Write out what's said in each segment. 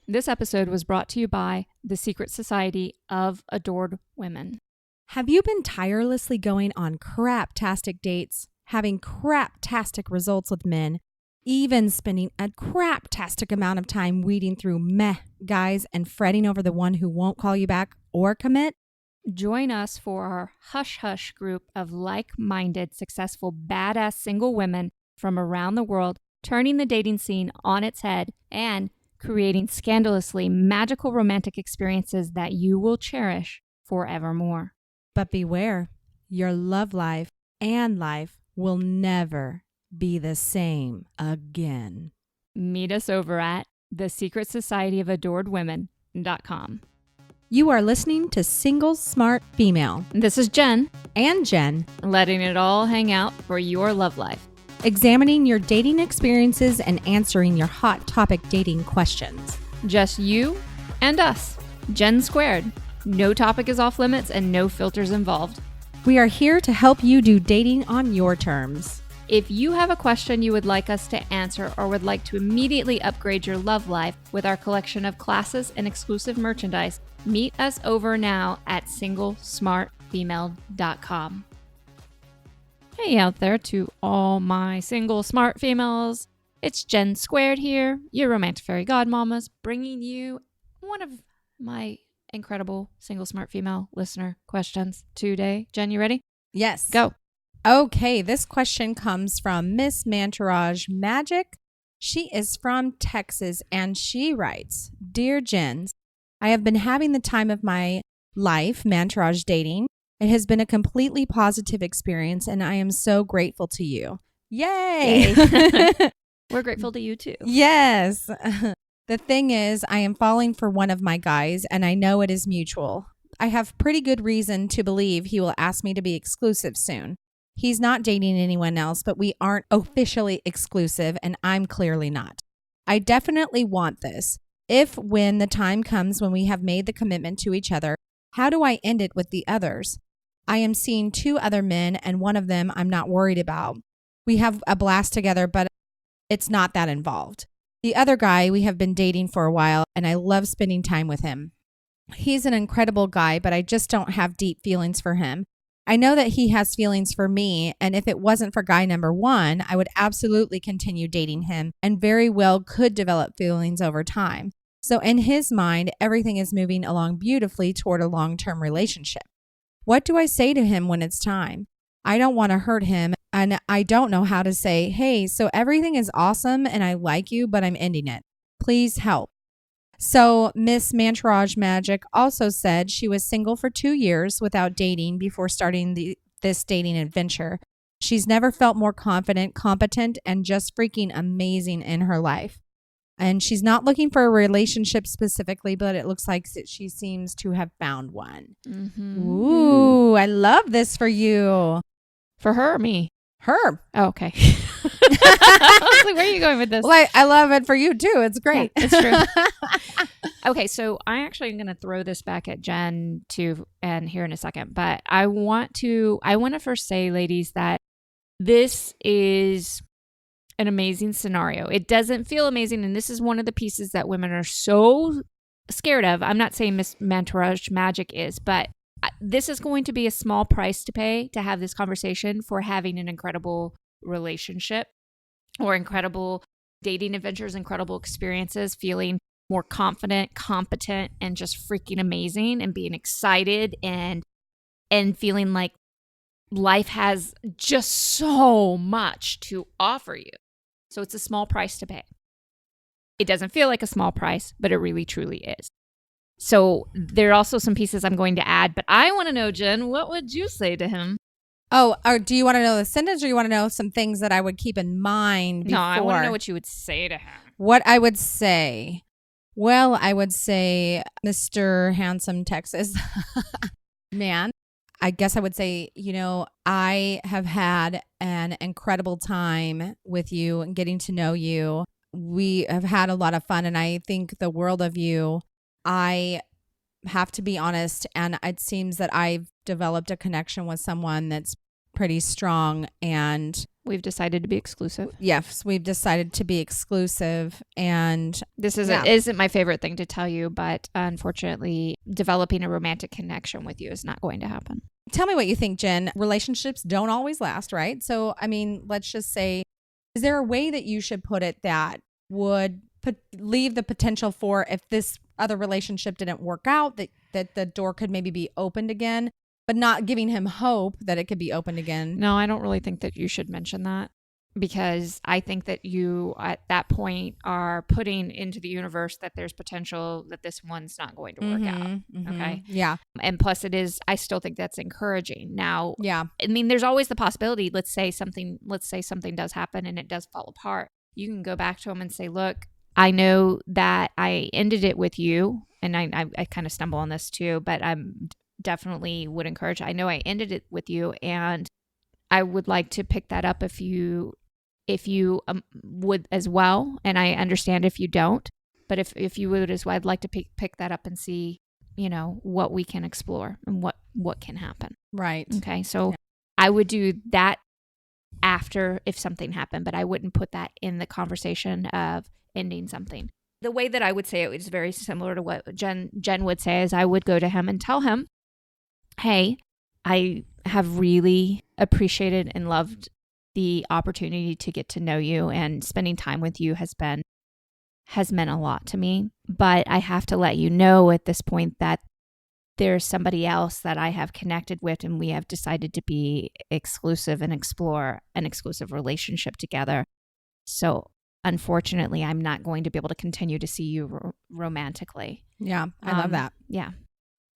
This episode was brought to you by the Secret Society of Adored Women. Have you been tirelessly going on crap-tastic dates, having crap-tastic results with men, even spending a crap-tastic amount of time weeding through meh guys and fretting over the one who won't call you back or commit? Join us for our Hush Hush group of like-minded, successful, badass single women from around the world, turning the dating scene on its head and creating scandalously magical romantic experiences that you will cherish forevermore. But beware, your love life and life will never be the same again. Meet us over at thesecretsocietyofAdoredWomen.com. You are listening to Single Smart Female. This is Jen, And Jen, letting it all hang out for your love life. examining your dating experiences and answering your hot topic dating questions. Just you and us. Jen squared. No topic is off limits and no filters involved. We are here to help you do dating on your terms. If you have a question you would like us to answer or would like to immediately upgrade your love life with our collection of classes and exclusive merchandise, meet us over now at singlesmartfemale.com. Hey out there to all my single smart females. It's Jen Squared here, your romantic fairy godmamas, bringing you one of my incredible single smart female listener questions today. Jen, you ready? Yes. Go. Okay, this question comes from Miss Mantourage Magic. She is from Texas and she writes, Dear Jens, I have been having the time of my life, Mantourage dating. It has been a completely positive experience and I am so grateful to you. Yay! We're grateful to you too. Yes. The thing is, I am falling for one of my guys and I know it is mutual. I have pretty good reason to believe he will ask me to be exclusive soon. He's not dating anyone else, but we aren't officially exclusive and I'm clearly not. I definitely want this. When the time comes when we have made the commitment to each other, how do I end it with the others? I am seeing 2 other men and one of them I'm not worried about. We have a blast together, but it's not that involved. The other guy we have been dating for a while and I love spending time with him. He's an incredible guy, but I just don't have deep feelings for him. I know that he has feelings for me, and if it wasn't for guy number 1, I would absolutely continue dating him and very well could develop feelings over time. So in his mind, everything is moving along beautifully toward a long-term relationship. What do I say to him when it's time? I don't want to hurt him, and I don't know how to say, hey, so everything is awesome and I like you, but I'm ending it. Please help. So Miss Mantourage Magic also said she was single for 2 years without dating before starting this dating adventure. She's never felt more confident, competent, and just freaking amazing in her life. And she's not looking for a relationship specifically, but it looks like she seems to have found one. Mm-hmm. Ooh, I love this for you. For her or me? Her. Oh, okay. I was like, where are you going with this? Well, I love it for you too. It's great. Yeah, it's true. Okay, so I actually am going to throw this back at Jen too, and here in a second. But I want to first say, ladies, that this is an amazing scenario. It doesn't feel amazing, and this is one of the pieces that women are so scared of. I'm not saying Miss Mantourage Magic is, but this is going to be a small price to pay to have this conversation for having an incredible relationship or incredible dating adventures, incredible experiences, feeling more confident, competent, and just freaking amazing and being excited and feeling like life has just so much to offer you. So it's a small price to pay. It doesn't feel like a small price, but it really truly is. So there are also some pieces I'm going to add, but I want to know, Jen, what would you say to him? Oh, or do you want to know the sentence or you want to know some things that I would keep in mind before? No, I want to know what you would say to him. What I would say? Well, I would say, Mr. Handsome Texas man, I guess I would say, I have had an incredible time with you and getting to know you. We have had a lot of fun and I think the world of you. I have to be honest, and it seems that I've developed a connection with someone that's pretty strong, and We've decided to be exclusive. Yes, we've decided to be exclusive. And this isn't my favorite thing to tell you, but unfortunately, developing a romantic connection with you is not going to happen. Tell me what you think, Jen. Relationships don't always last, right? So, I mean, let's just say, is there a way that you should put it that would leave the potential for, if this other relationship didn't work out, that the door could maybe be opened again, but not giving him hope that it could be opened again? No, I don't really think that you should mention that, because I think that you at that point are putting into the universe that there's potential that this one's not going to work out. Okay. Yeah. And plus I still think that's encouraging. Now, yeah. I mean, there's always the possibility, let's say something does happen and it does fall apart. You can go back to him and say, look, I know that I ended it with you, and I kind of stumble on this too, but I'm definitely would encourage, I know I ended it with you, and I would like to pick that up if you would as well. And I understand if you don't, but if you would as well, I'd like to pick that up and see, what we can explore and what can happen. Right. Okay. So I would do that after if something happened, but I wouldn't put that in the conversation of ending something. The way that I would say it is very similar to what Jen would say, is I would go to him and tell him, hey, I have really appreciated and loved the opportunity to get to know you, and spending time with you has meant a lot to me. But I have to let you know at this point that there's somebody else that I have connected with, and we have decided to be exclusive and explore an exclusive relationship together. So unfortunately, I'm not going to be able to continue to see you romantically. Yeah, I love that. Yeah.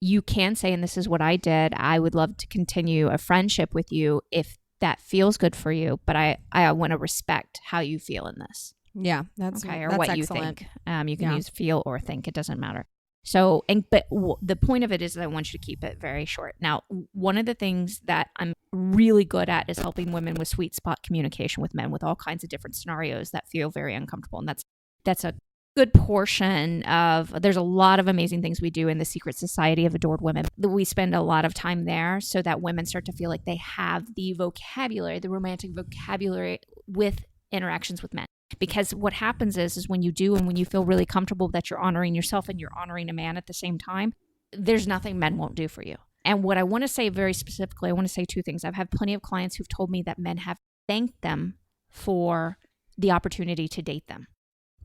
You can say, and this is what I did, I would love to continue a friendship with you if that feels good for you, but I want to respect how you feel in this. Yeah, that's okay, or that's what excellent. you think. You can use feel or think, it doesn't matter. So, the point of it is that I want you to keep it very short. Now, one of the things that I'm really good at is helping women with sweet spot communication with men with all kinds of different scenarios that feel very uncomfortable. And that's a good portion of, there's a lot of amazing things we do in the Secret Society of Adored Women. We spend a lot of time there so that women start to feel like they have the vocabulary, the romantic vocabulary with interactions with men. Because what happens is when you do, and when you feel really comfortable that you're honoring yourself and you're honoring a man at the same time, there's nothing men won't do for you. And what I want to say very specifically, I want to say two things. I've had plenty of clients who've told me that men have thanked them for the opportunity to date them,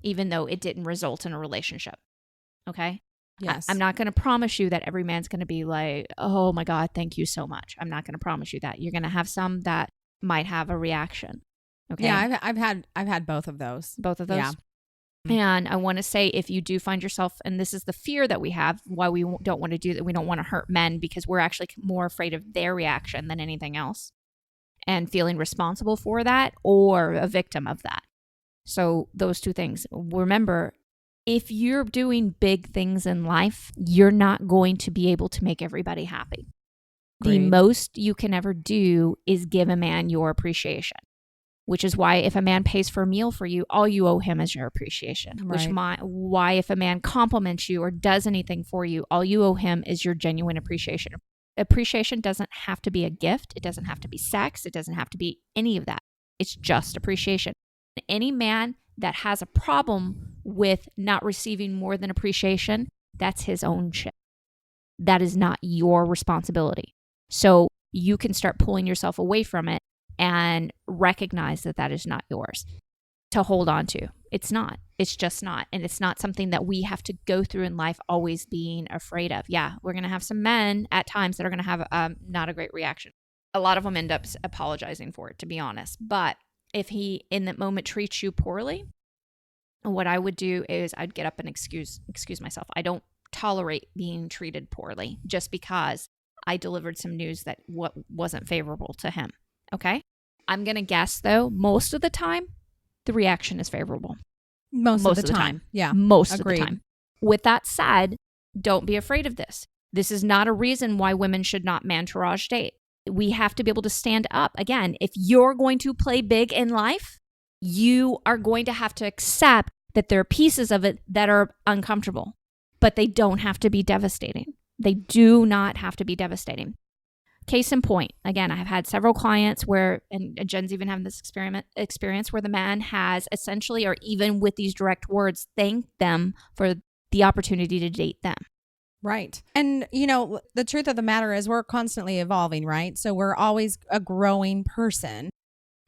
even though it didn't result in a relationship. Okay? Yes. I'm not going to promise you that every man's going to be like, oh my God, thank you so much. I'm not going to promise you that. You're going to have some that might have a reaction. Okay. Yeah, I've had both of those. Both of those? Yeah. And I want to say, if you do find yourself, and this is the fear that we have, why we don't want to do that, we don't want to hurt men, because we're actually more afraid of their reaction than anything else, and feeling responsible for that or a victim of that. So those two things. Remember, if you're doing big things in life, you're not going to be able to make everybody happy. Great. The most you can ever do is give a man your appreciation. Which is why if a man pays for a meal for you, all you owe him is your appreciation. Right. Why if a man compliments you or does anything for you, all you owe him is your genuine appreciation. Appreciation doesn't have to be a gift. It doesn't have to be sex. It doesn't have to be any of that. It's just appreciation. Any man that has a problem with not receiving more than appreciation, that's his own shit. That is not your responsibility. So you can start pulling yourself away from it and recognize that that is not yours to hold on to. It's not. It's just not. And it's not something that we have to go through in life always being afraid of. Yeah, we're going to have some men at times that are going to have not a great reaction. A lot of them end up apologizing for it, to be honest. But if he, in that moment, treats you poorly, what I would do is I'd get up and excuse myself. I don't tolerate being treated poorly just because I delivered some news that wasn't favorable to him. Okay? I'm going to guess, though, most of the time, the reaction is favorable. Most of the time. Yeah. Most Agreed. of the time. With that said, don't be afraid of this. This is not a reason why women should not mantourage date. We have to be able to stand up. Again, if you're going to play big in life, you are going to have to accept that there are pieces of it that are uncomfortable, but they don't have to be devastating. They do not have to be devastating. Case in point, again, I've had several clients where, and Jen's even having this experience where the man has essentially, or even with these direct words, thanked them for the opportunity to date them. Right. And, the truth of the matter is we're constantly evolving, right? So we're always a growing person,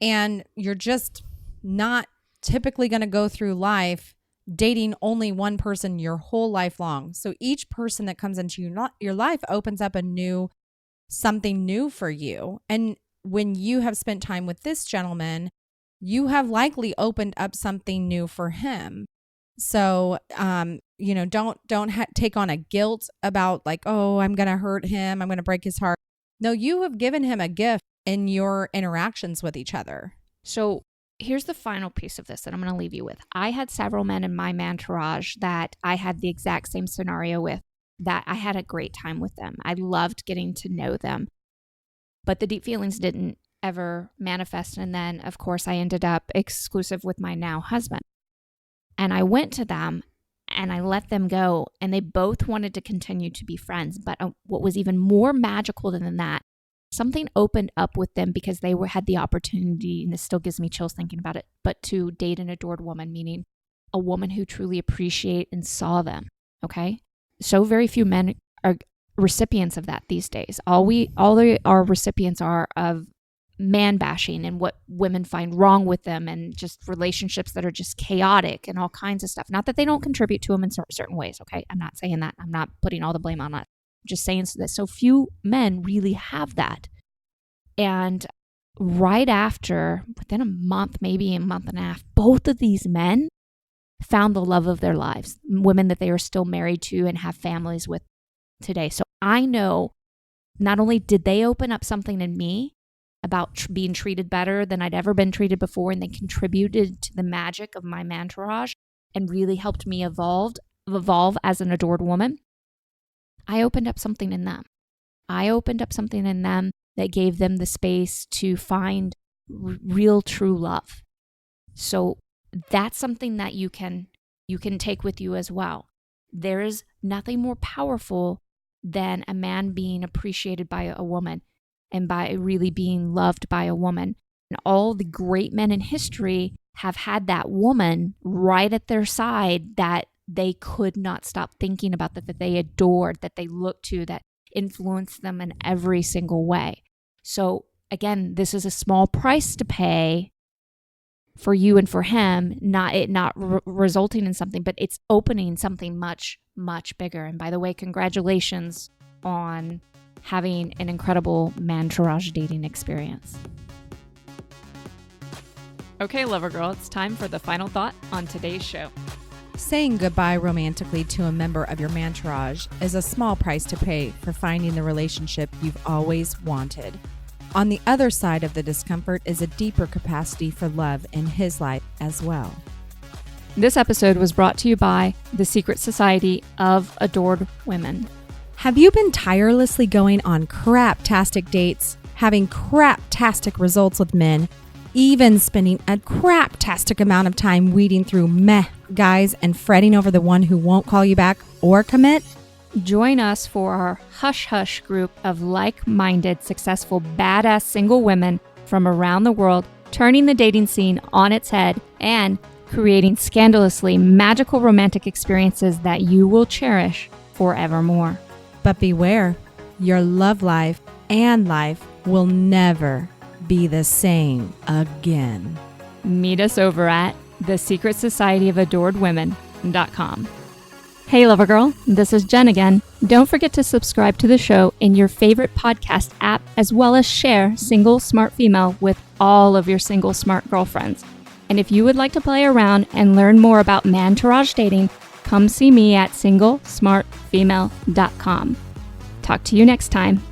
and you're just not typically going to go through life dating only one person your whole life long. So each person that comes into your life opens up something new for you. And when you have spent time with this gentleman, you have likely opened up something new for him. So, don't take on a guilt about like, oh, I'm going to hurt him, I'm going to break his heart. No, you have given him a gift in your interactions with each other. So here's the final piece of this that I'm going to leave you with. I had several men in my entourage that I had the exact same scenario with, that I had a great time with them. I loved getting to know them, but the deep feelings didn't ever manifest. And then, of course, I ended up exclusive with my now husband. And I went to them and I let them go, and they both wanted to continue to be friends. But what was even more magical than that, something opened up with them because they had the opportunity, and this still gives me chills thinking about it, but to date an adored woman, meaning a woman who truly appreciate and saw them. Okay. So very few men are recipients of that these days. All our recipients are of man bashing and what women find wrong with them, and just relationships that are just chaotic and all kinds of stuff. Not that they don't contribute to them in certain ways. Okay. I'm not saying that. I'm not putting all the blame on that. I'm just saying that so few men really have that. And right after, within a month, maybe a month and a half, both of these men found the love of their lives, women that they are still married to and have families with today. So I know not only did they open up something in me about being treated better than I'd ever been treated before, and they contributed to the magic of my entourage and really helped me evolve as an adored woman. I opened up something in them. I opened up something in them that gave them the space to find real, true love. So that's something that you can take with you as well. There is nothing more powerful than a man being appreciated by a woman and by really being loved by a woman. And all the great men in history have had that woman right at their side that they could not stop thinking about, that they adored, that they looked to, that influenced them in every single way. So again, this is a small price to pay for you and for him, not resulting in something, but it's opening something much, much bigger. And by the way, congratulations on having an incredible entourage dating experience. Okay, lover girl, it's time for the final thought on today's show. Saying goodbye romantically to a member of your entourage is a small price to pay for finding the relationship you've always wanted. On the other side of the discomfort is a deeper capacity for love in his life as well. This episode was brought to you by the Secret Society of Adored Women. Have you been tirelessly going on crap-tastic dates, having crap-tastic results with men, even spending a crap-tastic amount of time weeding through meh guys and fretting over the one who won't call you back or commit? Join us for our Hush Hush group of like-minded, successful, badass single women from around the world, turning the dating scene on its head and creating scandalously magical romantic experiences that you will cherish forevermore. But beware, your love life and life will never be the same again. Meet us over at thesecretsocietyofAdoredWomen.com. Hey, lover girl, this is Jen again. Don't forget to subscribe to the show in your favorite podcast app, as well as share Single Smart Female with all of your single smart girlfriends. And if you would like to play around and learn more about entourage dating, come see me at singlesmartfemale.com. Talk to you next time.